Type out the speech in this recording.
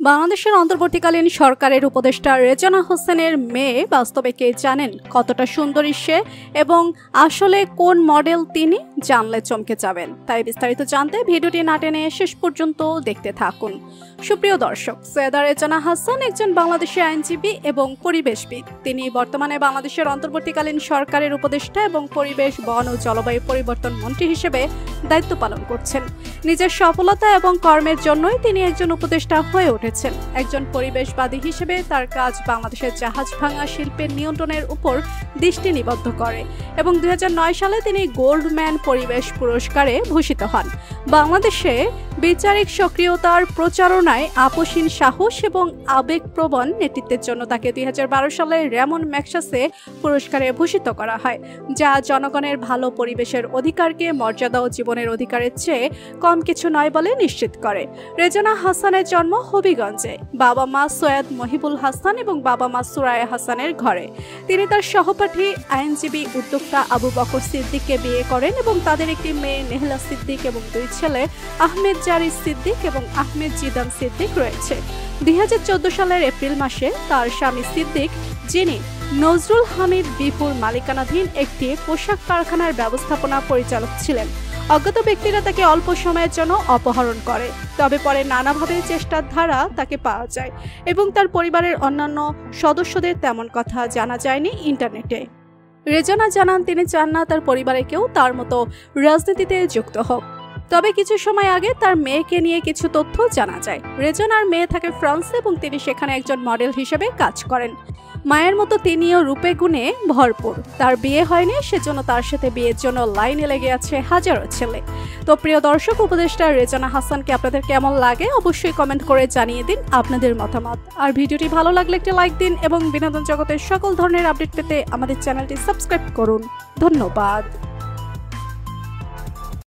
বাংলাদেশের অন্তর্বর্তীকালীন সরকারের উপদেষ্টা রেজানা হোসেনের মেয়ে বাস্তবে কে জানেন? কতটা সুন্দরী সে এবং আসলে কোন মডেল তিনি? জানলে চমকে যাবেন। তাই বিস্তারিত জানতে ভিডিওটি না টেনে শেষ পর্যন্ত দেখতে থাকুন। সুপ্রিয় দর্শক, সৈয়দা রেজানা হাসান একজন বাংলাদেশি আইনজীবী এবং পরিবেশবিদ। তিনি বর্তমানে বাংলাদেশের অন্তর্বর্তীকালীন সরকারের উপদেষ্টা এবং পরিবেশ, বন ও জলবায়ু পরিবর্তন মন্ত্রী হিসেবে দায়িত্ব পালন করছেন। নিজের সফলতা এবং কর্মের জন্যই তিনি একজন উপদেষ্টা হয়ে উঠেছেন। একজন পরিবেশবাদী হিসেবে তার কাজ বাংলাদেশের জাহাজ ভাঙা শিল্পের নিয়ন্ত্রণের উপর দৃষ্টি নিবদ্ধ করে এবং 2009 সালে তিনি গোল্ডম্যান পরিবেশ পুরস্কারে ভূষিত হন। বাংলাদেশে বিচারিক সক্রিয়তার প্রচারণায় আপোষহীন সাহস এবং আবেগপ্রবণ নেতৃত্বের জন্য তাকে 2012 সালে রেমন ম্যাগসেসে পুরস্কারে ভূষিত করা হয়, যা জনগণের ভালো পরিবেশের অধিকারকে মর্যাদা ও জীবনের অধিকারের চেয়ে কম কিছু নয় বলে নিশ্চিত করে। রেজানা হাসানের জন্ম হবিগঞ্জে। বাবা মা সৈয়দ মহিবুল হাসান এবং বাবা মা সুরায়া হাসানের ঘরে। তিনি তার সহপাঠী আইনজীবী উদ্যোক্তা আবু বকর সিদ্দিককে বিয়ে করেন এবং তাদের একটি মেয়ে নেহলা সিদ্দিক এবং দুই ছেলে আহমেদ জারি সিদ্দিক এবং আহমেদ জিদান সিদ্দিক রয়েছে। 2014 সালের এপ্রিল মাসে তার স্বামী সিদ্দিক, যিনি নজরুল হামিদ বিপুর মালিকানাধীন একটি পোশাক কারখানার ব্যবস্থাপনা পরিচালক ছিলেন, অজ্ঞাত ব্যক্তিরা তাকে অল্প সময়ের জন্য অপহরণ করে। তবে পরে নানাভাবে চেষ্টার ধারা তাকে পাওয়া যায় এবং তার পরিবারের অন্যান্য সদস্যদের তেমন কথা জানা যায়নি ইন্টারনেটে। রেজানা জানান তিনি চান না তার পরিবারে কেউ তার মতো রাজনীতিতে যুক্ত হোক। তবে কিছু সময় আগে তার মেয়েকে নিয়ে কিছু তথ্য জানা যায়। রেজানার মেয়ে থাকে ফ্রান্সে এবং তিনি সেখানে একজন মডেল হিসেবে কাজ করেন। মায়ের মতো তিনিও রূপে গুণে ভরপুর। তার বিয়ে হয়নি, সেজন্য তার সাথে বিয়ের জন্য লাইনে লেগে আছে হাজারো ছেলে। তো প্রিয় দর্শক, উপদেষ্টা রেজানা হাসানকে আপনাদের কেমন লাগে অবশ্যই কমেন্ট করে জানিয়ে দিন আপনাদের মতামত। আর ভিডিওটি ভালো লাগলে একটি লাইক দিন এবং বিনোদন জগতের সকল ধরনের আপডেট পেতে আমাদের চ্যানেলটি সাবস্ক্রাইব করুন। ধন্যবাদ।